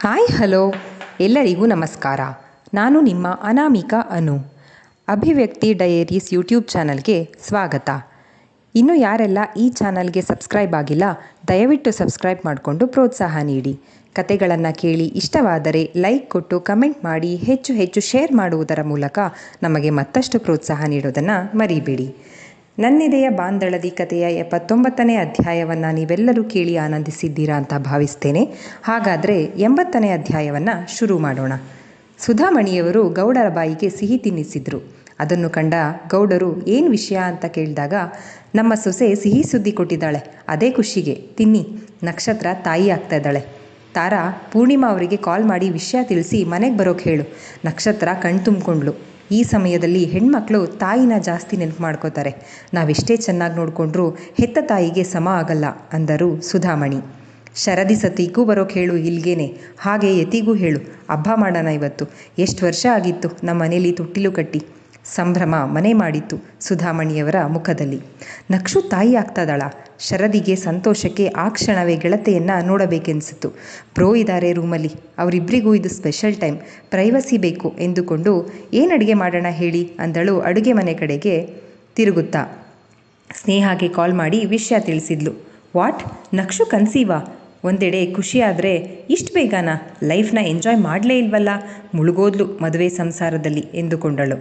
Hi hello ಎಲ್ಲರಿಗೂ ನಮಸ್ಕಾರ. ನಾನು ನಿಮ್ಮ ಅನಾಮಿಕಾ ಅನು. ಅಭಿವ್ಯಕ್ತಿ ಡಯರೀಸ್ ಯೂಟ್ಯೂಬ್ ಚಾನಲ್ಗೆ ಸ್ವಾಗತ. ಇನ್ನೂ ಯಾರೆಲ್ಲ ಈ ಚಾನಲ್ಗೆ ಸಬ್ಸ್ಕ್ರೈಬ್ ಆಗಿಲ್ಲ, ದಯವಿಟ್ಟು ಸಬ್ಸ್ಕ್ರೈಬ್ ಮಾಡಿಕೊಂಡು ಪ್ರೋತ್ಸಾಹ ನೀಡಿ. ಕತೆಗಳನ್ನು ಕೇಳಿ ಇಷ್ಟವಾದರೆ ಲೈಕ್ ಕೊಟ್ಟು ಕಮೆಂಟ್ ಮಾಡಿ ಹೆಚ್ಚು ಹೆಚ್ಚು ಶೇರ್ ಮಾಡುವುದರ ಮೂಲಕ ನಮಗೆ ಮತ್ತಷ್ಟು ಪ್ರೋತ್ಸಾಹ ನೀಡೋದನ್ನು ಮರಿಬೇಡಿ. ನನ್ನೆದೆಯ ಬಾಂದಳದಿ ಕಥೆಯ 79ನೇ ಅಧ್ಯಾಯವನ್ನು ನೀವೆಲ್ಲರೂ ಕೇಳಿ ಆನಂದಿಸಿದ್ದೀರಾ ಅಂತ ಭಾವಿಸ್ತೇನೆ. ಹಾಗಾದರೆ 80ನೇ ಅಧ್ಯಾಯವನ್ನು ಶುರು ಮಾಡೋಣ. ಸುಧಾಮಣಿಯವರು ಗೌಡರ ಬಾಯಿಗೆ ಸಿಹಿ ತಿನ್ನಿಸಿದ್ರು. ಅದನ್ನು ಕಂಡ ಗೌಡರು ಏನು ವಿಷಯ ಅಂತ ಕೇಳಿದಾಗ, ನಮ್ಮ ಸೊಸೆ ಸಿಹಿ ಸುದ್ದಿ ಕೊಟ್ಟಿದ್ದಾಳೆ, ಅದೇ ಖುಷಿಗೆ ತಿನ್ನಿ, ನಕ್ಷತ್ರ ತಾಯಿ ಆಗ್ತಾ ಇದ್ದಾಳೆ. ತಾರಾ ಪೂರ್ಣಿಮಾ ಅವರಿಗೆ ಕಾಲ್ ಮಾಡಿ ವಿಷಯ ತಿಳಿಸಿ ಮನೆಗೆ ಬರೋಕ್ಕೆ ಹೇಳು. ನಕ್ಷತ್ರ ಕಣ್ ತುಂಬಿಕೊಂಡ್ಳು. ಈ ಸಮಯದಲ್ಲಿ ಹೆಣ್ಮಕ್ಳು ತಾಯಿನ ಜಾಸ್ತಿ ನೆನಪು ಮಾಡ್ಕೋತಾರೆ. ನಾವೆಷ್ಟೇ ಚೆನ್ನಾಗಿ ನೋಡಿಕೊಂಡ್ರೂ ಹೆತ್ತ ತಾಯಿಗೆ ಸಮ ಆಗಲ್ಲ ಅಂದರು ಸುಧಾಮಣಿ. ಶರದಿ ಸತಿಗೂ ಬರೋಕ್ಕೆ ಹೇಳು ಇಲ್ಗೇನೆ, ಹಾಗೆ ಯತಿಗೂ ಹೇಳು. ಹಬ್ಬ ಮಾಡೋಣ ಇವತ್ತು. ಎಷ್ಟು ವರ್ಷ ಆಗಿತ್ತು ನಮ್ಮ ಮನೇಲಿ ತೊಟ್ಟಿಲು ಕಟ್ಟಿ. ಸಂಭ್ರಮ ಮನೆ ಮಾಡಿತ್ತು ಸುಧಾಮಣಿಯವರ ಮುಖದಲ್ಲಿ. ನಕ್ಷು ತಾಯಿ ಆಗ್ತದಳ. ಶರದಿಗೆ ಸಂತೋಷಕ್ಕೆ ಆ ಕ್ಷಣವೇ ಗೆಳತೆಯನ್ನು ನೋಡಬೇಕೆನಿಸಿತು. ಪ್ರೋ ಇದ್ದಾರೆ ರೂಮಲ್ಲಿ, ಅವರಿಬ್ಬರಿಗೂ ಇದು ಸ್ಪೆಷಲ್ ಟೈಮ್, ಪ್ರೈವಸಿ ಬೇಕು ಎಂದುಕೊಂಡು ಏನು ಅಡುಗೆ ಮಾಡೋಣ ಹೇಳಿ ಅಂದಳು ಅಡುಗೆ ಮನೆ ಕಡೆಗೆ ತಿರುಗುತ್ತಾ. ಸ್ನೇಹಾಗೆ ಕಾಲ್ ಮಾಡಿ ವಿಷಯ ತಿಳಿಸಿದ್ಲು. ವಾಟ್, ನಕ್ಷು ಕನ್ಸೀವಾ? ಒಂದೆಡೆ ಖುಷಿಯಾದರೆ ಇಷ್ಟು ಬೇಗನಾ? ಲೈಫ್ನ ಎಂಜಾಯ್ ಮಾಡಲೇ ಇಲ್ವಲ್ಲ, ಮುಳುಗೋದ್ಲು ಮದುವೆ ಸಂಸಾರದಲ್ಲಿ ಎಂದುಕೊಂಡಳು.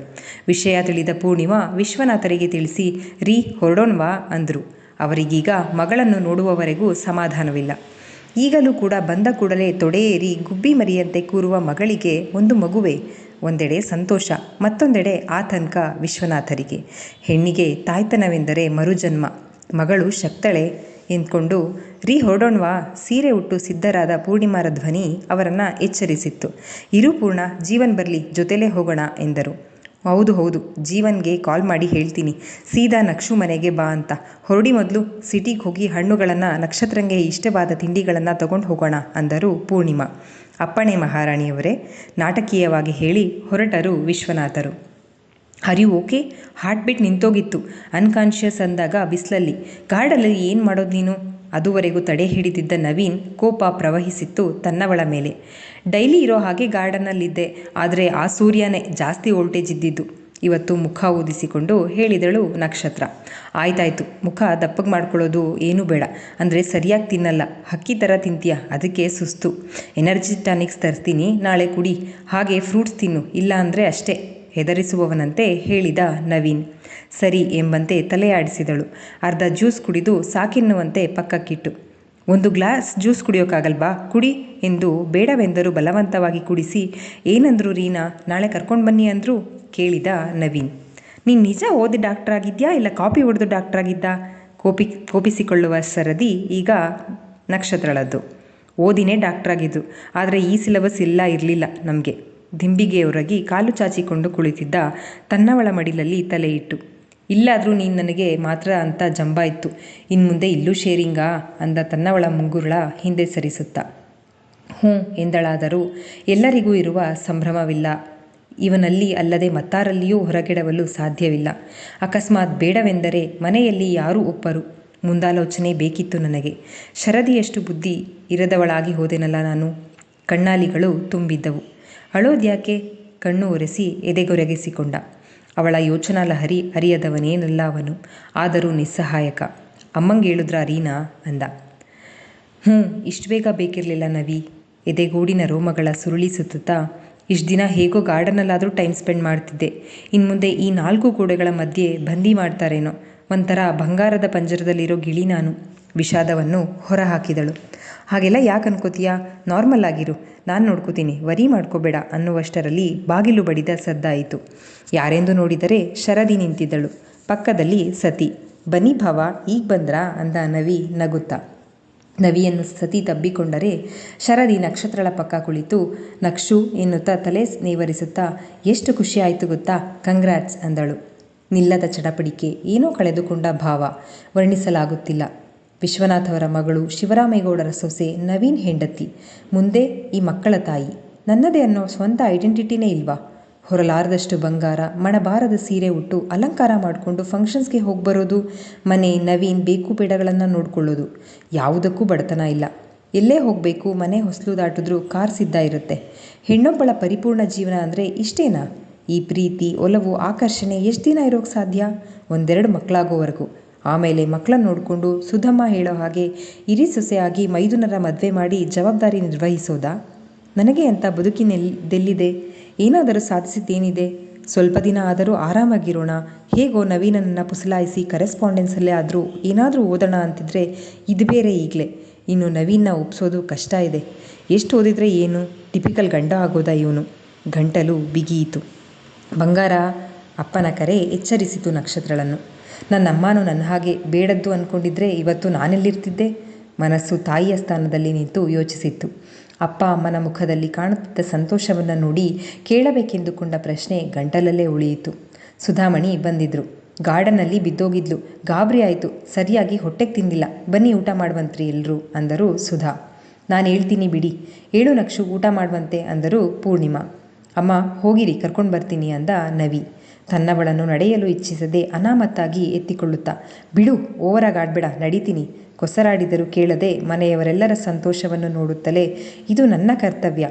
ವಿಷಯ ತಿಳಿದ ಪೂರ್ಣಿಮಾ ವಿಶ್ವನಾಥರಿಗೆ ತಿಳಿಸಿ, ರೀ ಹೊರಡೋಣವಾ ಅಂದರು. ಅವರಿಗೀಗ ಮಗಳನ್ನು ನೋಡುವವರೆಗೂ ಸಮಾಧಾನವಿಲ್ಲ. ಈಗಲೂ ಕೂಡ ಬಂದ ಕೂಡಲೇ ತೊಡೆ ಏರಿ ಗುಬ್ಬಿ ಮರಿಯಂತೆ ಕೂರುವ ಮಗಳಿಗೆ ಒಂದು ಮಗುವೆ. ಒಂದೆಡೆ ಸಂತೋಷ, ಮತ್ತೊಂದೆಡೆ ಆತಂಕ ವಿಶ್ವನಾಥರಿಗೆ. ಹೆಣ್ಣಿಗೆ ತಾಯ್ತನವೆಂದರೆ ಮರುಜನ್ಮ. ಮಗಳು ಶಕ್ತಳೆ ಎಂದ್ಕೊಂಡು ರೀ ಹೊರಡೋಣವಾ? ಸೀರೆ ಉಟ್ಟು ಸಿದ್ಧರಾದ ಪೂರ್ಣಿಮಾರ ಧ್ವನಿ ಅವರನ್ನು ಎಚ್ಚರಿಸಿತ್ತು. ಇರು ಪೂರ್ಣ, ಜೀವನ್ ಬರಲಿ, ಜೊತೆಲೇ ಹೋಗೋಣ ಎಂದರು. ಹೌದು ಹೌದು, ಜೀವನ್ಗೆ ಕಾಲ್ ಮಾಡಿ ಹೇಳ್ತೀನಿ, ಸೀದಾ ನಕ್ಷು ಮನೆಗೆ ಬಾ ಅಂತ. ಹೊರಡಿ ಮೊದಲು ಸಿಟಿಗೆ ಹೋಗಿ ಹಣ್ಣುಗಳನ್ನು, ನಕ್ಷತ್ರಂಗೆ ಇಷ್ಟವಾದ ತಿಂಡಿಗಳನ್ನು ತಗೊಂಡು ಹೋಗೋಣ ಅಂದರು ಪೂರ್ಣಿಮಾ. ಅಪ್ಪಣೆ ಮಹಾರಾಣಿಯವರೇ, ನಾಟಕೀಯವಾಗಿ ಹೇಳಿ ಹೊರಟರು ವಿಶ್ವನಾಥರು. Are you okay? Heartbeat ನಿಂತೋಗಿತ್ತು. ಅನ್ಕಾನ್ಷಿಯಸ್ ಅಂದಾಗ ಬಿಸಿಲಲ್ಲಿ, ಗಾರ್ಡಲ್ಲಿ ಏನು ಮಾಡೋದು ನೀನು? ಅದುವರೆಗೂ ತಡೆ ಹಿಡಿದಿದ್ದ ನವೀನ್ ಕೋಪ ಪ್ರವಹಿಸಿತ್ತು ತನ್ನವಳ ಮೇಲೆ. ಡೈಲಿ ಇರೋ ಹಾಗೆ ಗಾರ್ಡನ್ನಲ್ಲಿದ್ದೆ, ಆದರೆ ಆ ಸೂರ್ಯನೇ ಜಾಸ್ತಿ ವೋಲ್ಟೇಜ್ ಇದ್ದಿದ್ದು ಇವತ್ತು ಮುಖ ಊದಿಸಿಕೊಂಡು ಹೇಳಿದಳು ನಕ್ಷತ್ರ. ಆಯ್ತಾಯ್ತು, ಮುಖ ದಪ್ಪಗೆ ಮಾಡ್ಕೊಳ್ಳೋದು ಏನೂ ಬೇಡ, ಅಂದರೆ ಸರಿಯಾಗಿ ತಿನ್ನಲ್ಲ, ಹಕ್ಕಿ ಥರ ತಿಂತೀಯ, ಅದಕ್ಕೆ ಸುಸ್ತು. ಎನರ್ಜಿ ಟಾನಿಕ್ಸ್ ತರ್ತೀನಿ, ನಾಳೆ ಕುಡಿ. ಹಾಗೆ ಫ್ರೂಟ್ಸ್ ತಿನ್ನು, ಇಲ್ಲ ಅಂದರೆ ಅಷ್ಟೇ ಹೆದರಿಸುವವನಂತೆ ಹೇಳಿದ ನವೀನ್. ಸರಿ ಎಂಬಂತೆ ತಲೆಯಾಡಿಸಿದಳು. ಅರ್ಧ ಜ್ಯೂಸ್ ಕುಡಿದು ಸಾಕೆನ್ನುವಂತೆ ಪಕ್ಕಕ್ಕಿಟ್ಟು, ಒಂದು ಗ್ಲಾಸ್ ಜ್ಯೂಸ್ ಕುಡಿಯೋಕ್ಕಾಗಲ್ವಾ? ಕುಡಿ ಎಂದು ಬೇಡವೆಂದರೂ ಬಲವಂತವಾಗಿ ಕುಡಿಸಿ, ಏನಂದ್ರು ರೀನಾ, ನಾಳೆ ಕರ್ಕೊಂಡು ಬನ್ನಿ ಅಂದರು ಕೇಳಿದ ನವೀನ್. ನೀನು ನಿಜ ಓದಿ ಡಾಕ್ಟರ್ ಆಗಿದ್ಯಾ ಇಲ್ಲ ಕಾಪಿ ಹೊಡೆದು ಡಾಕ್ಟರ್ ಆಗಿದ್ದ? ಕೋಪಿಸಿಕೊಳ್ಳುವ ಸರದಿ ಈಗ ನಕ್ಷತ್ರಳದ್ದು. ಓದಿನೇ ಡಾಕ್ಟರ್ ಆಗಿದ್ದು, ಆದರೆ ಈ ಸಿಲೆಬಸ್ ಎಲ್ಲ ಇರಲಿಲ್ಲ ನಮಗೆ. ದಿಂಬಿಗೆಯೊರಗಿ ಕಾಲು ಚಾಚಿಕೊಂಡು ಕುಳಿತಿದ್ದ ತನ್ನವಳ ಮಡಿಲಲ್ಲಿ ತಲೆ ಇಟ್ಟು, ಇಲ್ಲಾದರೂ ನೀನು ನನಗೆ ಮಾತ್ರ ಅಂತ ಜಂಬ ಇತ್ತು, ಇನ್ನು ಮುಂದೆ ಇಲ್ಲೂ ಶೇರಿಂಗಾ ಅಂದ ತನ್ನವಳ ಮುಂಗುರುಳ ಹಿಂದೆ ಸರಿಸುತ್ತಾ. ಹ್ಞೂ ಎಂದಳಾದರೂ ಎಲ್ಲರಿಗೂ ಇರುವ ಸಂಭ್ರಮವಿಲ್ಲ ಇವನಲ್ಲಿ ಅಲ್ಲದೆ ಮತ್ತಾರಲ್ಲಿಯೂ ಹೊರಗೆಡವಲು ಸಾಧ್ಯವಿಲ್ಲ. ಅಕಸ್ಮಾತ್ ಬೇಡವೆಂದರೆ ಮನೆಯಲ್ಲಿ ಯಾರೂ ಒಪ್ಪರು. ಮುಂದಾಲೋಚನೆ ಬೇಕಿತ್ತು ನನಗೆ. ಶರದಿಯಷ್ಟು ಬುದ್ಧಿ ಇರದವಳಾಗಿ ಹೋದೆನಲ್ಲ ನಾನು. ಕಣ್ಣಾಲಿಗಳು ತುಂಬಿದ್ದವು. ಅಳೋದ್ಯಾಕೆ? ಕಣ್ಣು ಒರೆಸಿ ಎದೆಗೊರಗಿಸಿಕೊಂಡ. ಅವಳ ಯೋಚನಾ ಲಹರಿ ಅರಿಯದವನೇನಲ್ಲ ಅವನು, ಆದರೂ ನಿಸ್ಸಹಾಯಕ. ಅಮ್ಮಂಗೆ ಹೇಳಿದ್ರಾ ರೀನಾ ಅಂದ. ಇಷ್ಟು ಬೇಗ ಬೇಕಿರಲಿಲ್ಲ ನವಿ. ಎದೆಗೂಡಿನ ರೋಮಗಳ ಸುರುಳಿಸುತ್ತಾ, ಇಷ್ಟು ದಿನ ಹೇಗೋ ಗಾರ್ಡನಲ್ಲಾದರೂ ಟೈಮ್ ಸ್ಪೆಂಡ್ ಮಾಡ್ತಿದ್ದೆ, ಇನ್ನು ಮುಂದೆ ಈ 4 ಗೋಡೆಗಳ ಮಧ್ಯೆ ಬಂದಿ ಮಾಡ್ತಾರೇನೋ, ಒಂಥರ ಬಂಗಾರದ ಪಂಜರದಲ್ಲಿರೋ ಗಿಳಿ ನಾನು. ವಿಷಾದವನ್ನು ಹೊರಹಾಕಿದಳು. ಹಾಗೆಲ್ಲ ಯಾಕೆ ಅನ್ಕೋತೀಯಾ? ನಾರ್ಮಲ್ ಆಗಿರು, ನಾನು ನೋಡ್ಕೋತೀನಿ, ವರಿ ಮಾಡ್ಕೋಬೇಡ ಅನ್ನುವಷ್ಟರಲ್ಲಿ ಬಾಗಿಲು ಬಡಿದ ಸದ್ದಾಯಿತು. ಯಾರೆಂದು ನೋಡಿದರೆ ಶರದಿ ನಿಂತಿದ್ದಳು. ಪಕ್ಕದಲ್ಲಿ ಸತಿ. ಬನ್ನಿ ಭಾವ, ಈಗ ಬಂದ್ರಾ ಅಂದ ನವಿ ನಗುತ್ತಾ. ನವಿಯನ್ನು ಸತಿ ತಬ್ಬಿಕೊಂಡರೆ ಶರದಿ ನಕ್ಷತ್ರಳ ಪಕ್ಕ ಕುಳಿತು ನಕ್ಷು ಎನ್ನುತ್ತಾ ತಲೆ ನೇವರಿಸುತ್ತಾ, ಎಷ್ಟು ಖುಷಿ ಆಯಿತು ಗೊತ್ತಾ, ಕಂಗ್ರಾಟ್ಸ್ ಅಂದಳು. ನಿಲ್ಲದ ಚಡಪಡಿಕೆ, ಏನೋ ಕಳೆದುಕೊಂಡ ಭಾವ, ವರ್ಣಿಸಲಾಗುತ್ತಿಲ್ಲ. ವಿಶ್ವನಾಥ್ ಅವರ ಮಗಳು, ಶಿವರಾಮೇಗೌಡರ ಸೊಸೆ, ನವೀನ್ ಹೆಂಡತಿ, ಮುಂದೆ ಈ ಮಕ್ಕಳ ತಾಯಿ. ನನ್ನದೇ ಅನ್ನೋ ಸ್ವಂತ ಐಡೆಂಟಿಟಿನೇ ಇಲ್ವಾ? ಹೊರಲಾರದಷ್ಟು ಬಂಗಾರ, ಮಣಬಾರದ ಸೀರೆ ಉಟ್ಟು ಅಲಂಕಾರ ಮಾಡಿಕೊಂಡು ಫಂಕ್ಷನ್ಸ್ಗೆ ಹೋಗಿ ಬರೋದು, ಮನೆ, ನವೀನ್ ಬೇಕು ಬೇಡಗಳನ್ನು ನೋಡಿಕೊಳ್ಳೋದು, ಯಾವುದಕ್ಕೂ ಬಡತನ ಇಲ್ಲ. ಎಲ್ಲೇ ಹೋಗಬೇಕು, ಮನೆ ಹೊಸಲು ದಾಟಿದ್ರೂ ಕಾರ್ ಸಿದ್ಧ ಇರುತ್ತೆ. ಹೆಣ್ಣೊಬ್ಬಳ ಪರಿಪೂರ್ಣ ಜೀವನ ಅಂದರೆ ಇಷ್ಟೇನಾ? ಈ ಪ್ರೀತಿ, ಒಲವು, ಆಕರ್ಷಣೆ ಎಷ್ಟು ದಿನ ಇರೋಕ್ಕೆ ಸಾಧ್ಯ? ಒಂದೆರಡು ಮಕ್ಕಳಾಗೋವರೆಗೂ. ಆಮೇಲೆ ಮಕ್ಕಳನ್ನ ನೋಡಿಕೊಂಡು ಸುಧಮ್ಮ ಹೇಳೋ ಹಾಗೆ ಹಿರಿ ಸೊಸೆಯಾಗಿ ಮೈದುನರ ಮದುವೆ ಮಾಡಿ ಜವಾಬ್ದಾರಿ ನಿರ್ವಹಿಸೋದಾ? ನನಗೆ ಅಂತ ಬದುಕಿನೆಲ್ಲೆಲ್ಲಿದೆ? ಏನಾದರೂ ಸಾಧಿಸಿದ್ದೇನಿದೆ? ಸ್ವಲ್ಪ ದಿನ ಆದರೂ ಆರಾಮಾಗಿರೋಣ, ಹೇಗೋ ನವೀನನನ್ನು ಪುಸಲಾಯಿಸಿ ಕರೆಸ್ಪಾಂಡೆನ್ಸಲ್ಲೇ ಆದರೂ ಏನಾದರೂ ಓದೋಣ ಅಂತಿದ್ರೆ ಇದು ಬೇರೆ ಈಗಲೇ. ಇನ್ನು ನವೀನ್ನ ಒಪ್ಸೋದು ಕಷ್ಟ ಇದೆ. ಎಷ್ಟು ಓದಿದರೆ ಏನು, ಟಿಪಿಕಲ್ ಗಂಡ ಆಗೋದ ಇವನು. ಗಂಟಲು ಬಿಗಿಯಿತು. ಬಂಗಾರ, ಅಪ್ಪನ ಕರೆ ಎಚ್ಚರಿಸಿತು ನಕ್ಷತ್ರಳನ್ನು. ನನ್ನಮ್ಮನೂ ನನ್ನ ಹಾಗೆ ಬೇಡದ್ದು ಅಂದ್ಕೊಂಡಿದ್ರೆ ಇವತ್ತು ನಾನೆಲ್ಲಿರ್ತಿದ್ದೆ? ಮನಸ್ಸು ತಾಯಿಯ ಸ್ಥಾನದಲ್ಲಿ ನಿಂತು ಯೋಚಿಸಿತ್ತು. ಅಪ್ಪ ಅಮ್ಮನ ಮುಖದಲ್ಲಿ ಕಾಣುತ್ತಿದ್ದ ಸಂತೋಷವನ್ನು ನೋಡಿ ಕೇಳಬೇಕೆಂದುಕೊಂಡ ಪ್ರಶ್ನೆ ಗಂಟಲಲ್ಲೇ ಉಳಿಯಿತು. ಸುಧಾಮಣಿ ಬಂದಿದ್ರು. ಗಾರ್ಡನ್ನಲ್ಲಿ ಬಿದ್ದೋಗಿದ್ಲು. ಗಾಬರಿ ಆಯಿತು. ಸರಿಯಾಗಿ ಹೊಟ್ಟೆಗೆ ತಿಂದಿಲ್ಲ. ಬನ್ನಿ ಊಟ ಮಾಡುವಂತ್ರಿ ಎಲ್ಲರೂ ಅಂದರು ಸುಧಾ. ನಾನು ಹೇಳ್ತೀನಿ ಬಿಡಿ. ಏಳು ನಕ್ಷು, ಊಟ ಮಾಡುವಂತೆ ಅಂದರು ಪೂರ್ಣಿಮಾ. ಅಮ್ಮ ಹೋಗಿರಿ, ಕರ್ಕೊಂಡು ಬರ್ತೀನಿ ಅಂದ ನವಿ, ತನ್ನವಳನ್ನು ನಡೆಯಲು ಇಚ್ಛಿಸದೆ ಅನಾಮತ್ತಾಗಿ ಎತ್ತಿಕೊಳ್ಳುತ್ತಾ. ಬಿಡು, ಓವರಾಗಿ ಆಡಬೇಡ, ನಡೀತೀನಿ. ಕೊಸರಾಡಿದರೂ ಕೇಳದೆ ಮನೆಯವರೆಲ್ಲರ ಸಂತೋಷವನ್ನು ನೋಡುತ್ತಲೇ ಇದು ನನ್ನ ಕರ್ತವ್ಯ.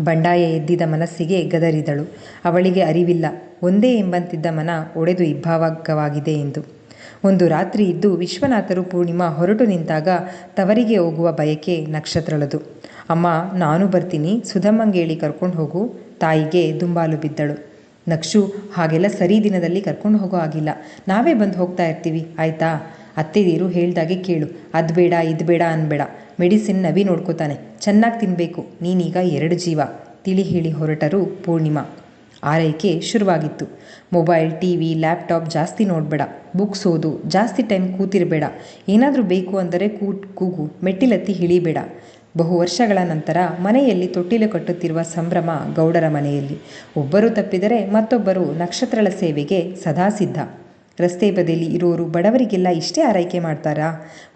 ಬಂಡಾಯ ಎದ್ದಿದ ಮನಸ್ಸಿಗೆ ಗದರಿದಳು. ಅವಳಿಗೆ ಅರಿವಿಲ್ಲ, ಒಂದೇ ಎಂಬಂತಿದ್ದ ಮನ ಒಡೆದು ಇಬ್ಬಾಗವಾಗಿದೆ ಎಂದು. ಒಂದು ರಾತ್ರಿ ಇದ್ದು ವಿಶ್ವನಾಥರು ಪೂರ್ಣಿಮಾ ಹೊರಟು ನಿಂತಾಗ ತವರಿಗೆ ಹೋಗುವ ಬಯಕೆ ನಕ್ಷತ್ರಳದು. ಅಮ್ಮ ನಾನು ಬರ್ತೀನಿ, ಸುಧಮ್ಮಂಗೇಳಿ ಕರ್ಕೊಂಡು ಹೋಗು. ತಾಯಿಗೆ ದುಂಬಾಲು ಬಿದ್ದಳು. ನಕ್ಷು, ಹಾಗೆಲ್ಲ ಸರಿ ದಿನದಲ್ಲಿ ಕರ್ಕೊಂಡು ಹೋಗೋ ಆಗಿಲ್ಲ. ನಾವೇ ಬಂದು ಹೋಗ್ತಾ ಇರ್ತೀವಿ, ಆಯಿತಾ? ಅತ್ತೆದೀರು ಹೇಳ್ದಾಗೆ ಕೇಳು. ಅದು ಬೇಡ ಇದು ಬೇಡ ಅನ್ಬೇಡ. ಮೆಡಿಸಿನ್ ನವಿ ನೋಡ್ಕೋತಾನೆ. ಚೆನ್ನಾಗಿ ತಿನ್ನಬೇಕು. ನೀನೀಗ 2 ಜೀವ, ತಿಳಿ ಹೇಳಿ ಹೊರಟರು ಪೂರ್ಣಿಮಾ. ಆರೈಕೆ ಶುರುವಾಗಿತ್ತು. ಮೊಬೈಲ್, ಟಿವಿ, ಲ್ಯಾಪ್ಟಾಪ್ ಜಾಸ್ತಿ ನೋಡಬೇಡ. ಬುಕ್ಸ್ ಓದು. ಜಾಸ್ತಿ ಟೈಮ್ ಕೂತಿರಬೇಡ. ಏನಾದರೂ ಬೇಕು ಅಂದರೆ ಕೂಗು. ಮೆಟ್ಟಿಲತ್ತಿ ಇಳಿಬೇಡ. ಬಹು ವರ್ಷಗಳ ನಂತರ ಮನೆಯಲ್ಲಿ ತೊಟ್ಟಿಲು ಕಟ್ಟುತ್ತಿರುವ ಸಂಭ್ರಮ ಗೌಡರ ಮನೆಯಲ್ಲಿ. ಒಬ್ಬರು ತಪ್ಪಿದರೆ ಮತ್ತೊಬ್ಬರು ನಕ್ಷತ್ರಳ ಸೇವೆಗೆ ಸದಾ ಸಿದ್ಧ. ರಸ್ತೆ ಬದಿಯಲ್ಲಿ ಇರೋರು ಬಡವರಿಗೆಲ್ಲ ಇಷ್ಟೇ ಆರೈಕೆ ಮಾಡ್ತಾರಾ?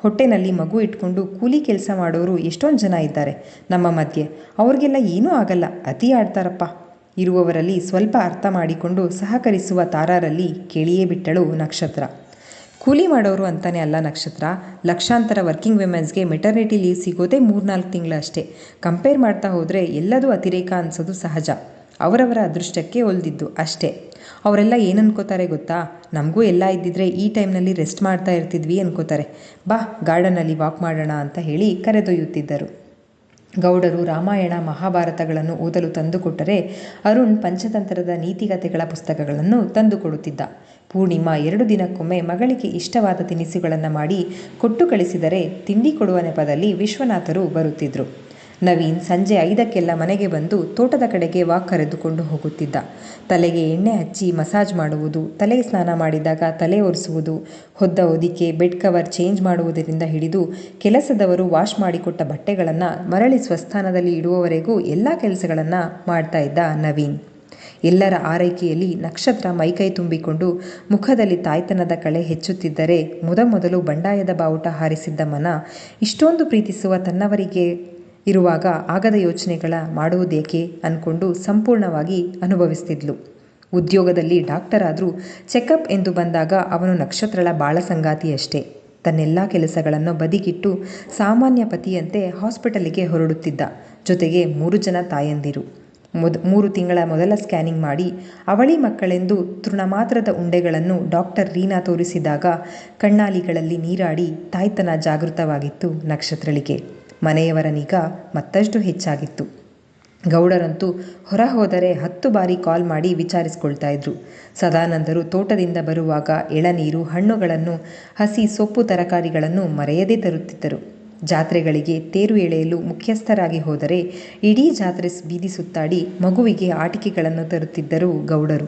ಹೊಟ್ಟೆನಲ್ಲಿ ಮಗು ಇಟ್ಕೊಂಡು ಕೂಲಿ ಕೆಲಸ ಮಾಡೋರು ಎಷ್ಟೊಂದು ಜನ ಇದ್ದಾರೆ ನಮ್ಮ ಮಧ್ಯೆ. ಅವ್ರಿಗೆಲ್ಲ ಏನೂ ಆಗಲ್ಲ, ಅತಿ ಆಡ್ತಾರಪ್ಪ. ಇರುವವರಲ್ಲಿ ಸ್ವಲ್ಪ ಅರ್ಥ ಮಾಡಿಕೊಂಡು ಸಹಕರಿಸುವ ತಾರಾರಲ್ಲಿ ಕೇಳಿಯೇ ಬಿಟ್ಟಳು ನಕ್ಷತ್ರ. ಕೂಲಿ ಮಾಡೋರು ಅಂತಾನೆ ಅಲ್ಲ ನಕ್ಷತ್ರ. ಲಕ್ಷಾಂತರ ವರ್ಕಿಂಗ್ ವಿಮೆನ್ಸ್ಗೆ ಮೆಟರ್ನಿಟಿ ಲೀವ್ ಸಿಗೋದೇ 3-4 ತಿಂಗಳು ಅಷ್ಟೇ. ಕಂಪೇರ್ ಮಾಡ್ತಾ ಹೋದರೆ ಎಲ್ಲದೂ ಅತಿರೇಕ ಅನಿಸೋದು ಸಹಜ. ಅವರವರ ಅದೃಷ್ಟಕ್ಕೆ ಒಲ್ದಿದ್ದು ಅಷ್ಟೇ. ಅವರೆಲ್ಲ ಏನು ಅನ್ಕೋತಾರೆ ಗೊತ್ತಾ? ನಮಗೂ ಎಲ್ಲ ಇದ್ದಿದ್ರೆ ಈ ಟೈಮ್ನಲ್ಲಿ ರೆಸ್ಟ್ ಮಾಡ್ತಾ ಇರ್ತಿದ್ವಿ ಅನ್ಕೋತಾರೆ. ಬಾ, ಗಾರ್ಡನಲ್ಲಿ ವಾಕ್ ಮಾಡೋಣ ಅಂತ ಹೇಳಿ ಕರೆದೊಯ್ಯುತ್ತಿದ್ದರು. ಗೌಡರು ರಾಮಾಯಣ ಮಹಾಭಾರತಗಳನ್ನು ಓದಲು ತಂದುಕೊಟ್ಟರೆ ಅರುಣ್ ಪಂಚತಂತ್ರದ ನೀತಿಕತೆಗಳ ಪುಸ್ತಕಗಳನ್ನು ತಂದುಕೊಡುತ್ತಿದ್ದ. ಪೂರ್ಣಿಮಾ 2 ದಿನಕ್ಕೊಮ್ಮೆ ಮಗಳಿಗೆ ಇಷ್ಟವಾದ ತಿನಿಸುಗಳನ್ನು ಮಾಡಿ ಕೊಟ್ಟು ಕಳಿಸಿದರೆ ತಿಂಡಿ ಕೊಡುವ ನೆಪದಲ್ಲಿ ವಿಶ್ವನಾಥರು ಬರುತ್ತಿದ್ದರು. ನವೀನ್ ಸಂಜೆ 5ಕ್ಕೆಲ್ಲ ಮನೆಗೆ ಬಂದು ತೋಟದ ಕಡೆಗೆ ವಾಕ್ ಕರೆದುಕೊಂಡು ಹೋಗುತ್ತಿದ್ದ. ತಲೆಗೆ ಎಣ್ಣೆ ಹಚ್ಚಿ ಮಸಾಜ್ ಮಾಡುವುದು, ತಲೆ ಸ್ನಾನ ಮಾಡಿದಾಗ ತಲೆ ಒರೆಸುವುದು, ಹೊದ್ದ ಹೊದಿಕೆ, ಬೆಡ್ ಕವರ್ ಚೇಂಜ್ ಮಾಡುವುದರಿಂದ ಹಿಡಿದು ಕೆಲಸದವರು ವಾಶ್ ಮಾಡಿಕೊಟ್ಟ ಬಟ್ಟೆಗಳನ್ನು ಮರಳಿ ಸ್ವಸ್ಥಾನದಲ್ಲಿ ಇಡುವವರೆಗೂ ಎಲ್ಲ ಕೆಲಸಗಳನ್ನು ಮಾಡ್ತಾ ಇದ್ದ ನವೀನ್. ಎಲ್ಲರ ಆರೈಕೆಯಲ್ಲಿ ನಕ್ಷತ್ರ ಮೈಕೈ ತುಂಬಿಕೊಂಡು ಮುಖದಲ್ಲಿ ತಾಯ್ತನದ ಕಳೆ ಹೆಚ್ಚುತ್ತಿದ್ದರೆ ಮೊದಲು ಬಂಡಾಯದ ಬಾವುಟ ಹಾರಿಸಿದ್ದ ಮನ ಇಷ್ಟೊಂದು ಪ್ರೀತಿಸುವ ತನ್ನವರಿಗೆ ಇರುವಾಗ ಆಗದ ಯೋಚನೆಗಳ ಮಾಡುವುದೇಕೆ ಅಂದ್ಕೊಂಡು ಸಂಪೂರ್ಣವಾಗಿ ಅನುಭವಿಸ್ತಿದ್ಲು. ಉದ್ಯೋಗದಲ್ಲಿ ಡಾಕ್ಟರ್ ಆದರೂ ಚೆಕಪ್ ಎಂದು ಬಂದಾಗ ಅವನು ನಕ್ಷತ್ರಳ ಬಾಳ ಸಂಗಾತಿಯಷ್ಟೇ. ತನ್ನೆಲ್ಲ ಕೆಲಸಗಳನ್ನು ಬದಿಗಿಟ್ಟು ಸಾಮಾನ್ಯ ಪತಿಯಂತೆ ಹಾಸ್ಪಿಟಲಿಗೆ ಹೊರಡುತ್ತಿದ್ದ. ಜೊತೆಗೆ 3 ಜನ ತಾಯಂದಿರು. 3 ತಿಂಗಳ ಮೊದಲ ಸ್ಕ್ಯಾನಿಂಗ್ ಮಾಡಿ ಅವಳಿ ಮಕ್ಕಳೆಂದು ತೃಣಮಾತ್ರದ ಉಂಡೆಗಳನ್ನು ಡಾಕ್ಟರ್ ರೀನಾ ತೋರಿಸಿದಾಗ ಕಣ್ಣಾಲಿಗಳಲ್ಲಿ ನೀರಾಡಿ ತಾಯ್ತನ ಜಾಗೃತವಾಗಿತ್ತು ನಕ್ಷತ್ರಳಿಗೆ. ಮನೆಯವರ ನಿಗಾ ಮತ್ತಷ್ಟು ಹೆಚ್ಚಾಗಿತ್ತು. ಗೌಡರಂತೂ ಹೊರ ಹೋದರೆ 10 ಬಾರಿ ಕಾಲ್ ಮಾಡಿ ವಿಚಾರಿಸ್ಕೊಳ್ತಾ ಇದ್ರು. ಸದಾನಂದರು ತೋಟದಿಂದ ಬರುವಾಗ ಎಳನೀರು, ಹಣ್ಣುಗಳನ್ನು, ಹಸಿ ಸೊಪ್ಪು ತರಕಾರಿಗಳನ್ನು ಮರೆಯದೇ ತರುತ್ತಿದ್ದರು. ಜಾತ್ರೆಗಳಿಗೆ ತೇರು ಎಳೆಯಲು ಮುಖ್ಯಸ್ಥರಾಗಿ ಹೋದರೆ ಇಡೀ ಜಾತ್ರೆ ಬೀದಿ ಸುತ್ತಾಡಿ ಮಗುವಿಗೆ ಆಟಿಕೆಗಳನ್ನು ತರುತ್ತಿದ್ದರು ಗೌಡರು.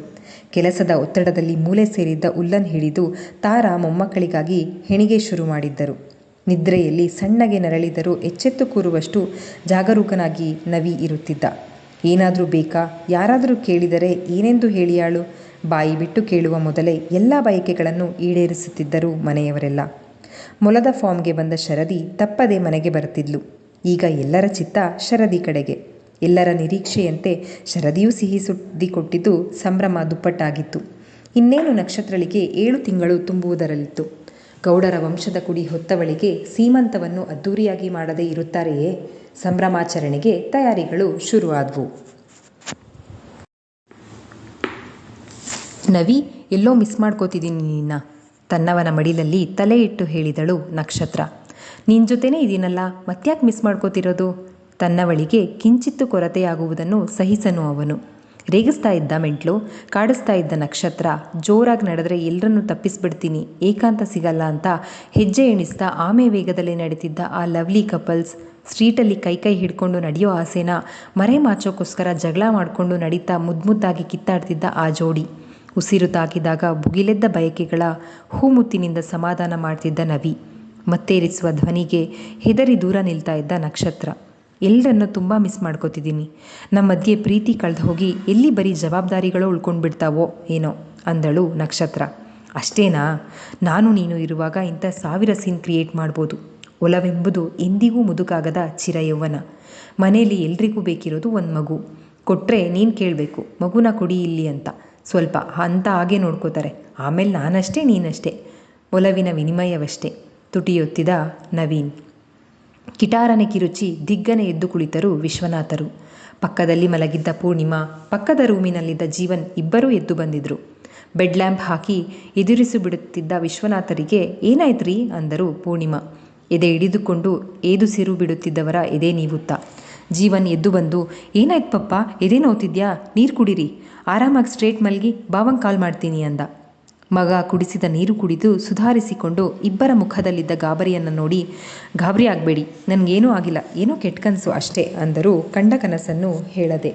ಕೆಲಸದ ಒತ್ತಡದಲ್ಲಿ ಮೂಲೆ ಸೇರಿದ್ದ ಉಲ್ಲನ್ ಹಿಡಿದು ತಾರಾ ಮೊಮ್ಮಕ್ಕಳಿಗಾಗಿ ಹೆಣಿಗೆ ಶುರು ಮಾಡಿದ್ದರು. ನಿದ್ರೆಯಲ್ಲಿ ಸಣ್ಣಗೆ ನರಳಿದರೂ ಎಚ್ಚೆತ್ತು ಕೂರುವಷ್ಟು ಜಾಗರೂಕನಾಗಿ ನವಿ ಇರುತ್ತಿದ್ದ. ಏನಾದರೂ ಬೇಕಾ? ಯಾರಾದರೂ ಕೇಳಿದರೆ ಏನೆಂದು ಹೇಳಿಯಾಳು? ಬಾಯಿ ಬಿಟ್ಟು ಕೇಳುವ ಮೊದಲೇ ಎಲ್ಲ ಬಯಕೆಗಳನ್ನು ಈಡೇರಿಸುತ್ತಿದ್ದರು ಮನೆಯವರೆಲ್ಲ. ಮೊಲದ ಫಾರ್ಮ್ಗೆ ಬಂದ ಶರದಿ ತಪ್ಪದೆ ಮನೆಗೆ ಬರುತ್ತಿದ್ಲು. ಈಗ ಎಲ್ಲರ ಚಿತ್ತ ಶರದಿ ಕಡೆಗೆ. ಎಲ್ಲರ ನಿರೀಕ್ಷೆಯಂತೆ ಶರದಿಯೂ ಸಿಹಿ ಸುದ್ದಿ ಕೊಟ್ಟಿದ್ದು ಸಂಭ್ರಮ ದುಪ್ಪಟ್ಟಾಗಿತ್ತು. ಇನ್ನೇನು ನಕ್ಷತ್ರಳಿಗೆ 7 ತಿಂಗಳು ತುಂಬುವುದರಲ್ಲಿತ್ತು. ಗೌಡರ ವಂಶದ ಕುಡಿ ಹೊತ್ತವಳಿಗೆ ಸೀಮಂತವನ್ನು ಅದ್ದೂರಿಯಾಗಿ ಮಾಡದೇ ಇರುತ್ತಾರೆಯೇ? ಸಂಭ್ರಮಾಚರಣೆಗೆ ತಯಾರಿಗಳು ಶುರುವಾದವು. ನವಿ, ಎಲ್ಲೋ ಮಿಸ್ ಮಾಡ್ಕೋತಿದ್ದೀನಿ ನಿನ್ನ, ತನ್ನವನ ಮಡಿಲಲ್ಲಿ ತಲೆ ಇಟ್ಟು ಹೇಳಿದಳು ನಕ್ಷತ್ರ. ನಿನ್ನ ಜೊತೆನೇ ಇದೀನಲ್ಲ, ಮತ್ತ್ಯಾಕೆ ಮಿಸ್ ಮಾಡ್ಕೋತಿರೋದು? ತನ್ನವಳಿಗೆ ಕಿಂಚಿತ್ತು ಕೊರತೆಯಾಗುವುದನ್ನು ಸಹಿಸನು ಅವನು. ರೇಗಿಸ್ತಾ ಇದ್ದ ಮೆಂಟ್ಲು, ಕಾಡಿಸ್ತಾ ಇದ್ದ ನಕ್ಷತ್ರ, ಜೋರಾಗಿ ನಡೆದ್ರೆ ಎಲ್ಲರನ್ನೂ ತಪ್ಪಿಸ್ಬಿಡ್ತೀನಿ, ಏಕಾಂತ ಸಿಗಲ್ಲ ಅಂತ ಹೆಜ್ಜೆ ಎಣಿಸ್ತಾ ಆಮೆ ವೇಗದಲ್ಲಿ ನಡೀತಿದ್ದ ಆ ಲವ್ಲಿ ಕಪಲ್ಸ್, ಸ್ಟ್ರೀಟಲ್ಲಿ ಕೈ ಹಿಡ್ಕೊಂಡು ನಡೆಯೋ ಆಸೆನ ಮರೆ ಮಾಚೋಕ್ಕೋಸ್ಕರ ಜಗಳ ಮಾಡಿಕೊಂಡು ನಡೀತಾ ಮುದ್ದಾಗಿ ಕಿತ್ತಾಡ್ತಿದ್ದ ಆ ಜೋಡಿ, ಉಸಿರು ತಾಕಿದಾಗ ಭುಗಿಲೆದ್ದ ಬಯಕೆಗಳ ಹೂಮುತ್ತಿನಿಂದ ಸಮಾಧಾನ ಮಾಡ್ತಿದ್ದ ನವಿ, ಮತ್ತೇರಿಸುವ ಧ್ವನಿಗೆ ಹೆದರಿ ದೂರ ನಿಲ್ತಾ ಇದ್ದ ನಕ್ಷತ್ರ. ಎಲ್ಲರನ್ನೂ ತುಂಬ ಮಿಸ್ ಮಾಡ್ಕೋತಿದ್ದೀನಿ. ನಮ್ಮ ಮಧ್ಯೆ ಪ್ರೀತಿ ಕಳೆದು ಹೋಗಿ ಎಲ್ಲಿ ಬರೀ ಜವಾಬ್ದಾರಿಗಳು ಉಳ್ಕೊಂಡ್ಬಿಡ್ತಾವೋ ಏನೋ ಅಂದಳು ನಕ್ಷತ್ರ. ಅಷ್ಟೇನಾ? ನಾನು ನೀನು ಇರುವಾಗ ಇಂಥ 1000 ಸೀನ್ ಕ್ರಿಯೇಟ್ ಮಾಡ್ಬೋದು. ಒಲವೆಂಬುದು ಎಂದಿಗೂ ಮುದುಕಾಗದ ಚಿರಯೌವನ. ಮನೇಲಿ ಎಲ್ರಿಗೂ ಬೇಕಿರೋದು ಒಂದು ಮಗು. ಕೊಟ್ಟರೆ ನೀನು ಕೇಳಬೇಕು, ಮಗುನ ಕೊಡಿ ಇಲ್ಲಿ ಅಂತ. ಸ್ವಲ್ಪ ಅಂತ ಹಾಗೆ ನೋಡ್ಕೋತಾರೆ. ಆಮೇಲೆ ನಾನಷ್ಟೇ ನೀನಷ್ಟೇ, ಒಲವಿನ ವಿನಿಮಯವಷ್ಟೇ. ತುಟಿಯೊತ್ತಿದ ನವೀನ್. ಕಿಟಾರನೆ ಕಿರುಚಿ ದಿಗ್ಗನೆ ಎದ್ದು ಕುಳಿತರು ವಿಶ್ವನಾಥರು. ಪಕ್ಕದಲ್ಲಿ ಮಲಗಿದ್ದ ಪೂರ್ಣಿಮಾ, ಪಕ್ಕದ ರೂಮಿನಲ್ಲಿದ್ದ ಜೀವನ್ ಇಬ್ಬರೂ ಎದ್ದು ಬಂದಿದ್ರು. ಬೆಡ್ ಲ್ಯಾಂಪ್ ಹಾಕಿ ಎದುರಿಸಿಬಿಡುತ್ತಿದ್ದ ವಿಶ್ವನಾಥರಿಗೆ ಏನಾಯ್ತ್ರಿ ಅಂದರು ಪೂರ್ಣಿಮಾ. ಎದೆ ಹಿಡಿದುಕೊಂಡು ಏದುಸಿರು ಬಿಡುತ್ತಿದ್ದವರ ಎದೆ ನೀವುತ್ತ ಜೀವನ್ ಎದ್ದು ಬಂದು, ಏನಾಯ್ತು ಪಪ್ಪ, ಎದೆ ನೋವ್ತಿದ್ಯಾ? ನೀರು ಕುಡೀರಿ, ಆರಾಮಾಗಿ ಸ್ಟ್ರೇಟ್ ಮಲ್ಗಿ, ಬಾವಂಗೆ ಕಾಲ್ ಮಾಡ್ತೀನಿ ಅಂದ. ಮಗ ಕುಡಿಸಿದ ನೀರು ಕುಡಿದು ಸುಧಾರಿಸಿಕೊಂಡು ಇಬ್ಬರ ಮುಖದಲ್ಲಿದ್ದ ಗಾಬರಿಯನ್ನು ನೋಡಿ, ಗಾಬರಿ ಆಗಬೇಡಿ, ನನಗೇನೂ ಆಗಿಲ್ಲ, ಏನೋ ಕೆಟ್ಟ ಕನಸು ಅಷ್ಟೇ ಅಂದರು ಕಂಡ ಕನಸನ್ನು ಹೇಳದೆ.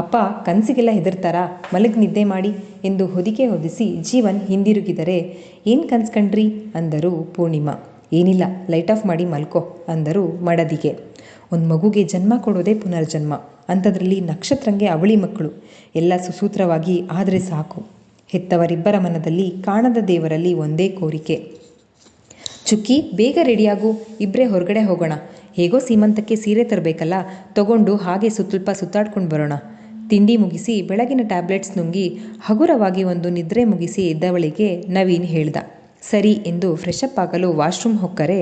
ಅಪ್ಪ ಕನಸಿಗೆಲ್ಲ ಹೆದರ್ತಾರಾ? ಮಲಗಿ ನಿದ್ದೆ ಮಾಡಿ ಎಂದು ಹೊದಿಕೆ ಹೊದಿಸಿ ಜೀವನ್ ಹಿಂದಿರುಗಿದರೆ, ಏನು ಕನ್ಸ್ಕಂಡ್ರಿ ಅಂದರು ಪೂರ್ಣಿಮಾ. ಏನಿಲ್ಲ, ಲೈಟ್ ಆಫ್ ಮಾಡಿ ಮಲ್ಕೋ ಅಂದರು ಮಡದಿಗೆ. ಒಂದು ಮಗುಗೆ ಜನ್ಮ ಕೊಡೋದೇ ಪುನರ್ಜನ್ಮ, ಅಂಥದ್ರಲ್ಲಿ ನಕ್ಷತ್ರಂಗೆ ಅವಳಿ ಮಕ್ಕಳು, ಎಲ್ಲ ಸುಸೂತ್ರವಾಗಿ ಆದರೆ ಸಾಕು. ಹೆತ್ತವರಿಬ್ಬರ ಮನದಲ್ಲಿ ಕಾಣದ ದೇವರಲ್ಲಿ ಒಂದೇ ಕೋರಿಕೆ. ಚುಕ್ಕಿ, ಬೇಗ ರೆಡಿಯಾಗು, ಇಬ್ಬರೇ ಹೊರಗಡೆ ಹೋಗೋಣ. ಹೇಗೋ ಸೀಮಂತಕ್ಕೆ ಸೀರೆ ತರಬೇಕಲ್ಲ, ತಗೊಂಡು ಹಾಗೆ ಸ್ವಲ್ಪ ಸುತ್ತಾಡ್ಕೊಂಡು ಬರೋಣ. ತಿಂಡಿ ಮುಗಿಸಿ ಬೆಳಗಿನ ಟ್ಯಾಬ್ಲೆಟ್ಸ್ ನುಂಗಿ ಹಗುರವಾಗಿ ಒಂದು ನಿದ್ರೆ ಮುಗಿಸಿ ಎದ್ದವಳಿಗೆ ನವೀನ್ ಹೇಳ್ದ. ಸರಿ ಎಂದು ಫ್ರೆಶಪ್ ಆಗಲು ವಾಶ್ರೂಮ್ ಹೊಕ್ಕರೆ,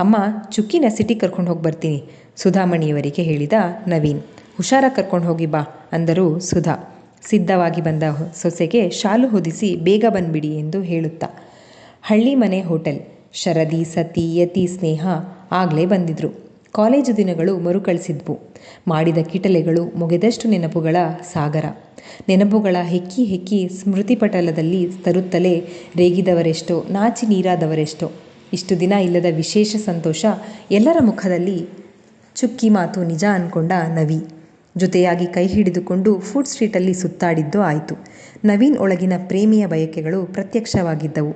ಅಮ್ಮ ಚುಕ್ಕಿನ ಸಿಟಿ ಕರ್ಕೊಂಡು ಹೋಗಿ ಬರ್ತೀನಿ ಸುಧಾಮಣಿಯವರಿಗೆ ಹೇಳಿದ ನವೀನ್. ಹುಷಾರ ಕರ್ಕೊಂಡು ಹೋಗಿ ಬಾ ಅಂದರು ಸುಧಾ. ಸಿದ್ಧವಾಗಿ ಬಂದ ಸೊಸೆಗೆ ಶಾಲು ಹೊದಿಸಿ ಬೇಗ ಬಂದ್ಬಿಡಿ ಎಂದು ಹೇಳುತ್ತಾ. ಹಳ್ಳಿ ಮನೆ ಹೋಟೆಲ್. ಶರದಿ, ಸತಿ, ಯತಿ, ಸ್ನೇಹ ಆಗಲೇ ಬಂದಿದ್ರು. ಕಾಲೇಜು ದಿನಗಳು ಮರುಕಳಿಸಿದ್ವು. ಮಾಡಿದ ಕಿಟಲೆಗಳು, ಮುಗಿದಷ್ಟು ನೆನಪುಗಳ ಸಾಗರ. ನೆನಪುಗಳ ಹೆಕ್ಕಿ ಸ್ಮೃತಿಪಟಲದಲ್ಲಿ ತರುತ್ತಲೇ ರೇಗಿದವರೆಷ್ಟೋ, ನಾಚಿ ನೀರಾದವರೆಷ್ಟೋ. ಇಷ್ಟು ದಿನ ಇಲ್ಲದ ವಿಶೇಷ ಸಂತೋಷ ಎಲ್ಲರ ಮುಖದಲ್ಲಿ. ಚುಕ್ಕಿ ಮಾತು ನಿಜ ಅಂದ್ಕೊಂಡ ನವಿ. ಜೊತೆಯಾಗಿ ಕೈ ಹಿಡಿದುಕೊಂಡು ಫುಡ್ ಸ್ಟ್ರೀಟಲ್ಲಿ ಸುತ್ತಾಡಿದ್ದು ಆಯಿತು. ನವೀನ್ ಒಳಗಿನ ಪ್ರೇಮಿಯ ಬಯಕೆಗಳು ಪ್ರತ್ಯಕ್ಷವಾಗಿದ್ದವು.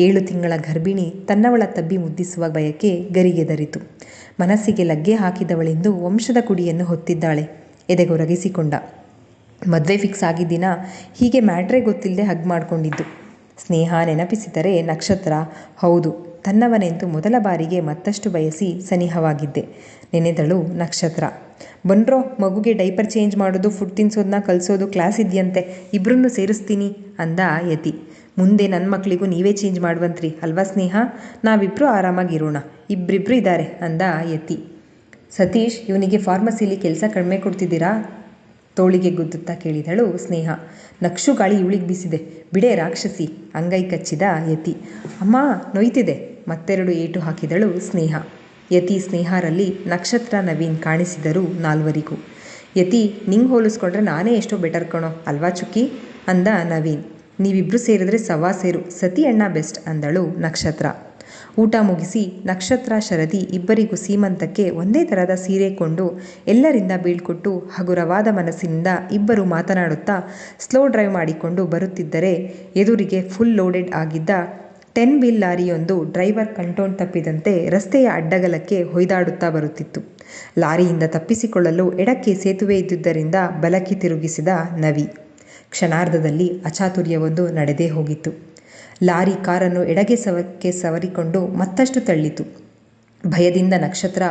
7 ತಿಂಗಳ ಗರ್ಭಿಣಿ ತನ್ನವಳ ತಬ್ಬಿ ಮುದ್ದಿಸುವ ಬಯಕೆ ಗರಿಗೆದರಿತು. ಮನಸ್ಸಿಗೆ ಲಗ್ಗೆ ಹಾಕಿದವಳೆಂದು ವಂಶದ ಕುಡಿಯನ್ನು ಹೊತ್ತಿದ್ದಾಳೆ. ಎದೆಗೊರಗಿಸಿಕೊಂಡ. ಮದುವೆ ಫಿಕ್ಸ್ ಆಗಿದ್ದಿನ ಹೀಗೆ ಮ್ಯಾಟ್ರೇ ಗೊತ್ತಿಲ್ಲದೆ ಹಗ್ ಮಾಡಿಕೊಂಡಿದ್ದು. ಸ್ನೇಹ ನೆನಪಿಸಿದರೆ ನಕ್ಷತ್ರ, ಹೌದು, ತನ್ನವನೆಂದು ಮೊದಲ ಬಾರಿಗೆ ಮತ್ತಷ್ಟು ಬಯಸಿ ಸನಿಹವಾಗಿದ್ದೆ ನೆನೆದಳು ನಕ್ಷತ್ರ. ಬನ್ರೋ, ಮಗುಗೆ ಡೈಪರ್ ಚೇಂಜ್ ಮಾಡೋದು, ಫುಡ್ ತಿನ್ಸೋದನ್ನ ಕಲಿಸೋದು ಕ್ಲಾಸ್ ಇದೆಯಂತೆ, ಇಬ್ಬರನ್ನು ಸೇರಿಸ್ತೀನಿ ಅಂದ ಯತಿ. ಮುಂದೆ ನನ್ನ ಮಕ್ಕಳಿಗೂ ನೀವೇ ಚೇಂಜ್ ಮಾಡುವಂತ್ರಿ ಅಲ್ವಾ ಸ್ನೇಹ? ನಾವಿಬ್ಬರು ಆರಾಮಾಗಿರೋಣ, ಇಬ್ಬರಿಬ್ರು ಇದ್ದಾರೆ ಅಂದ ಯತಿ. ಸತೀಶ್, ಇವನಿಗೆ ಫಾರ್ಮಸಿಲಿ ಕೆಲಸ ಕಡಿಮೆ ಕೊಡ್ತಿದ್ದೀರಾ? ತೋಳಿಗೆ ಗುದ್ದುತ್ತಾ ಕೇಳಿದಳು ಸ್ನೇಹ. ನಕ್ಷು ಗಾಳಿ ಇವಳಿಗೆ ಬೀಸಿದೆ, ಬಿಡೆ ರಾಕ್ಷಸಿ ಅಂಗೈ ಕಚ್ಚಿದ ಯತಿ. ಅಮ್ಮ ನೋಯ್ತಿದೆ, ಮತ್ತೆರಡು ಏಟು ಹಾಕಿದಳು ಸ್ನೇಹ. ಯತಿ ಸ್ನೇಹರಲ್ಲಿ ನಕ್ಷತ್ರ ನವೀನ್ ಕಾಣಿಸಿದರು ನಾಲ್ವರಿಗೂ. ಯತಿ, ನಿಂಗೆ ಹೋಲಿಸ್ಕೊಂಡ್ರೆ ನಾನೇ ಎಷ್ಟೋ ಬೆಟರ್ ಕಣೋ ಅಲ್ವಾ ಚುಕ್ಕಿ ಅಂದ ನವೀನ್. ನೀವಿಬ್ಬರು ಸೇರಿದ್ರೆ ಸವಾ ಸೇರು, ಸತಿ ಅಣ್ಣ ಬೆಸ್ಟ್ ಅಂದಳು ನಕ್ಷತ್ರ. ಊಟ ಮುಗಿಸಿ ನಕ್ಷತ್ರ, ಶರದಿ ಇಬ್ಬರಿಗೂ ಸೀಮಂತಕ್ಕೆ ಒಂದೇ ಥರದ ಸೀರೆ ಕೊಂಡು ಎಲ್ಲರಿಂದ ಬೀಳ್ಕೊಟ್ಟು ಹಗುರವಾದ ಮನಸ್ಸಿನಿಂದ ಇಬ್ಬರು ಮಾತನಾಡುತ್ತಾ ಸ್ಲೋ ಡ್ರೈವ್ ಮಾಡಿಕೊಂಡು ಬರುತ್ತಿದ್ದರೆ ಎದುರಿಗೆ ಫುಲ್ ಲೋಡೆಡ್ ಆಗಿದ್ದ 10 ವೀಲ್ ಲಾರಿಯೊಂದು ಡ್ರೈವರ್ ಕಂಟ್ರೋಲ್ ತಪ್ಪಿದಂತೆ ರಸ್ತೆಯ ಅಡ್ಡಗಲಕ್ಕೆ ಹೊಯ್ದಾಡುತ್ತಾ ಬರುತ್ತಿತ್ತು. ಲಾರಿಯಿಂದ ತಪ್ಪಿಸಿಕೊಳ್ಳಲು ಎಡಕ್ಕೆ ಸೇತುವೆ ಇದ್ದುದರಿಂದ ಬಲಕ್ಕೆ ತಿರುಗಿಸಿದ ನವಿ. ಕ್ಷಣಾರ್ಧದಲ್ಲಿ ಅಚಾತುರ್ಯವೊಂದು ನಡೆದೇ ಹೋಗಿತ್ತು. ಲಾರಿ ಕಾರನ್ನು ಎಡಗೆ ಸವರಿಕೊಂಡು ಮತ್ತಷ್ಟು ತಳ್ಳಿತು. ಭಯದಿಂದ ನಕ್ಷತ್ರ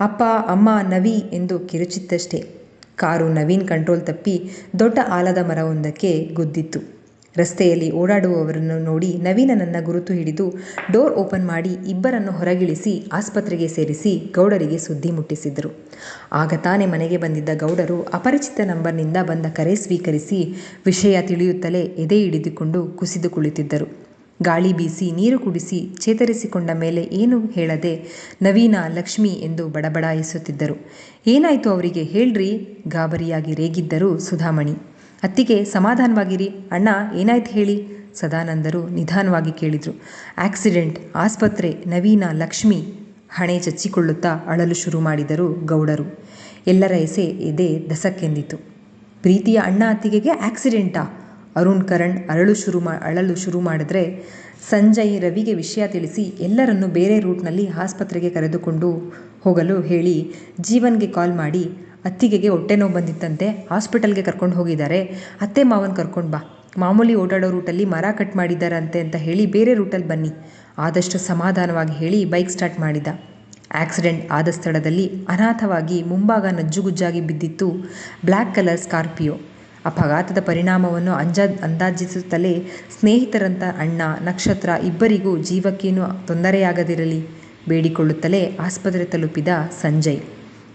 ಅಪ್ಪ, ಅಮ್ಮ, ನವಿ ಎಂದು ಕಿರುಚಿತ್ತಷ್ಟೇ. ಕಾರು ನವೀನ್ ಕಂಟ್ರೋಲ್ ತಪ್ಪಿ ದೊಡ್ಡ ಆಲದ ಮರವೊಂದಕ್ಕೆ ಗುದ್ದಿತ್ತು. ರಸ್ತೆಯಲ್ಲಿ ಓಡಾಡುವವರನ್ನು ನೋಡಿ ನವೀನನನ್ನ ಗುರುತು ಹಿಡಿದು ಡೋರ್ ಓಪನ್ ಮಾಡಿ ಇಬ್ಬರನ್ನು ಹೊರಗಿಳಿಸಿ ಆಸ್ಪತ್ರೆಗೆ ಸೇರಿಸಿ ಗೌಡರಿಗೆ ಸುದ್ದಿ ಮುಟ್ಟಿಸಿದರು. ಆಗ ತಾನೇ ಮನೆಗೆ ಬಂದಿದ್ದ ಗೌಡರು ಅಪರಿಚಿತ ನಂಬರ್ನಿಂದ ಬಂದ ಕರೆ ಸ್ವೀಕರಿಸಿ ವಿಷಯ ತಿಳಿಯುತ್ತಲೇ ಎದೆ ಹಿಡಿದುಕೊಂಡು ಕುಸಿದು ಕುಳಿತಿದ್ದರು. ಗಾಳಿ ಬೀಸಿ ನೀರು ಕುಡಿಸಿ ಚೇತರಿಸಿಕೊಂಡ ಮೇಲೆ ಏನು ಹೇಳದೆ ನವೀನ, ಲಕ್ಷ್ಮಿ ಎಂದು ಬಡಬಡಾಯಿಸುತ್ತಿದ್ದರು. ಏನಾಯ್ತು ಅವರಿಗೆ ಹೇಳ್ರಿ, ಗಾಬರಿಯಾಗಿ ರೇಗಿದ್ದರು ಸುಧಾಮಣಿ. ಅತ್ತಿಗೆ ಸಮಾಧಾನವಾಗಿರಿ, ಅಣ್ಣ ಏನಾಯ್ತು ಹೇಳಿ, ಸದಾನಂದರು ನಿಧಾನವಾಗಿ ಕೇಳಿದರು. ಆಕ್ಸಿಡೆಂಟ್, ಆಸ್ಪತ್ರೆ, ನವೀನ, ಲಕ್ಷ್ಮಿ, ಹಣೆ ಚಚ್ಚಿಕೊಳ್ಳುತ್ತಾ ಅಳಲು ಶುರು ಮಾಡಿದರು ಗೌಡರು. ಎಲ್ಲರ ಎದೆ ದಸಕ್ಕೆಂದಿತು. ಪ್ರೀತಿಯ ಅಣ್ಣ ಅತ್ತಿಗೆಗೆ ಆಕ್ಸಿಡೆಂಟಾ? ಅರುಣ್ ಕರಣ್ ಅಳಲು ಶುರು ಮಾಡಿದ್ರೆ ಸಂಜಯ್ ರವಿಗೆ ವಿಷಯ ತಿಳಿಸಿ ಎಲ್ಲರನ್ನೂ ಬೇರೆ ರೂಟ್ನಲ್ಲಿ ಆಸ್ಪತ್ರೆಗೆ ಕರೆದುಕೊಂಡು ಹೋಗಲು ಹೇಳಿ ಜೀವನ್ಗೆ ಕಾಲ್ ಮಾಡಿ, ಅತ್ತಿಗೆಗೆ ಹೊಟ್ಟೆ ನೋವು ಬಂದಿತ್ತಂತೆ, ಹಾಸ್ಪಿಟಲ್ಗೆ ಕರ್ಕೊಂಡು ಹೋಗಿದ್ದಾರೆ, ಅತ್ತೆ ಮಾವನ್ ಕರ್ಕೊಂಡು ಬಾ, ಮಾಮೂಲಿ ಓಡಾಡೋ ರೂಟಲ್ಲಿ ಮರ ಕಟ್ ಮಾಡಿದ್ದಾರಂತೆ ಅಂತ ಹೇಳಿ ಬೇರೆ ರೂಟಲ್ಲಿ ಬನ್ನಿ, ಆದಷ್ಟು ಸಮಾಧಾನವಾಗಿ ಹೇಳಿ ಬೈಕ್ ಸ್ಟಾರ್ಟ್ ಮಾಡಿದ. ಆಕ್ಸಿಡೆಂಟ್ ಆದ ಸ್ಥಳದಲ್ಲಿ ಅನಾಥವಾಗಿ ಮುಂಭಾಗ ನಜ್ಜುಗುಜ್ಜಾಗಿ ಬಿದ್ದಿತ್ತು ಬ್ಲ್ಯಾಕ್ ಕಲರ್ ಸ್ಕಾರ್ಪಿಯೋ. ಅಪಘಾತದ ಪರಿಣಾಮವನ್ನು ಅಂದಾಜಿಸುತ್ತಲೇ ಸ್ನೇಹಿತರಂತ ಅಣ್ಣ, ನಕ್ಷತ್ರ ಇಬ್ಬರಿಗೂ ಜೀವಕ್ಕೇನು ತೊಂದರೆಯಾಗದಿರಲಿ ಬೇಡಿಕೊಳ್ಳುತ್ತಲೇ ಆಸ್ಪತ್ರೆ ತಲುಪಿದ ಸಂಜಯ್.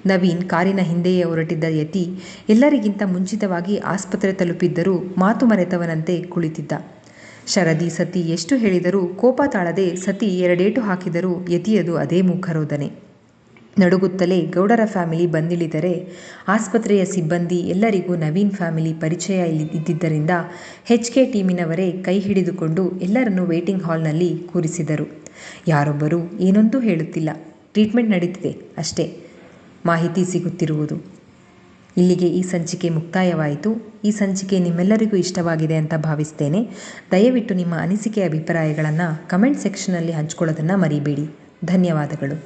ನವೀನ್ ಕಾರಿನ ಹಿಂದೆಯೇ ಹೊರಟಿದ್ದ ಯತಿ ಎಲ್ಲರಿಗಿಂತ ಮುಂಚಿತವಾಗಿ ಆಸ್ಪತ್ರೆ ತಲುಪಿದ್ದರೂ ಮಾತು ಮರೆತವನಂತೆ ಕುಳಿತಿದ್ದ. ಶರದಿ, ಸತಿ ಎಷ್ಟು ಹೇಳಿದರೂ ಕೋಪ ತಾಳದೆ ಸತಿ ಎರಡೇಟು ಹಾಕಿದರೂ ಯತಿಯದು ಅದೇ ಮೂಕರೋಧನೆ. ನಡುಗುತ್ತಲೇ ಗೌಡರ ಫ್ಯಾಮಿಲಿ ಬಂದಿಳಿದರೆ ಆಸ್ಪತ್ರೆಯ ಸಿಬ್ಬಂದಿ ಎಲ್ಲರಿಗೂ ನವೀನ್ ಫ್ಯಾಮಿಲಿ ಪರಿಚಯ ಇದ್ದಿದ್ದರಿಂದ HK ಟೀಮಿನವರೇ ಕೈ ಹಿಡಿದುಕೊಂಡು ಎಲ್ಲರನ್ನೂ ವೇಟಿಂಗ್ ಹಾಲ್ನಲ್ಲಿ ಕೂರಿಸಿದರು. ಯಾರೊಬ್ಬರೂ ಏನೊಂದೂ ಹೇಳುತ್ತಿಲ್ಲ, ಟ್ರೀಟ್ಮೆಂಟ್ ನಡೀತಿದೆ ಅಷ್ಟೇ ಮಾಹಿತಿ ಸಿಗುತ್ತಿರುವುದು. ಇಲ್ಲಿಗೆ ಈ ಸಂಚಿಕೆ ಮುಕ್ತಾಯವಾಯಿತು. ಈ ಸಂಚಿಕೆ ನಿಮ್ಮೆಲ್ಲರಿಗೂ ಇಷ್ಟವಾಗಿದೆ ಅಂತ ಭಾವಿಸ್ತೇನೆ. ದಯವಿಟ್ಟು ನಿಮ್ಮ ಅನಿಸಿಕೆ ಅಭಿಪ್ರಾಯಗಳನ್ನು ಕಮೆಂಟ್ ಸೆಕ್ಷನ್ನಲ್ಲಿ ಹಂಚ್ಕೊಳ್ಳೋದನ್ನು ಮರಿಬೇಡಿ. ಧನ್ಯವಾದಗಳು.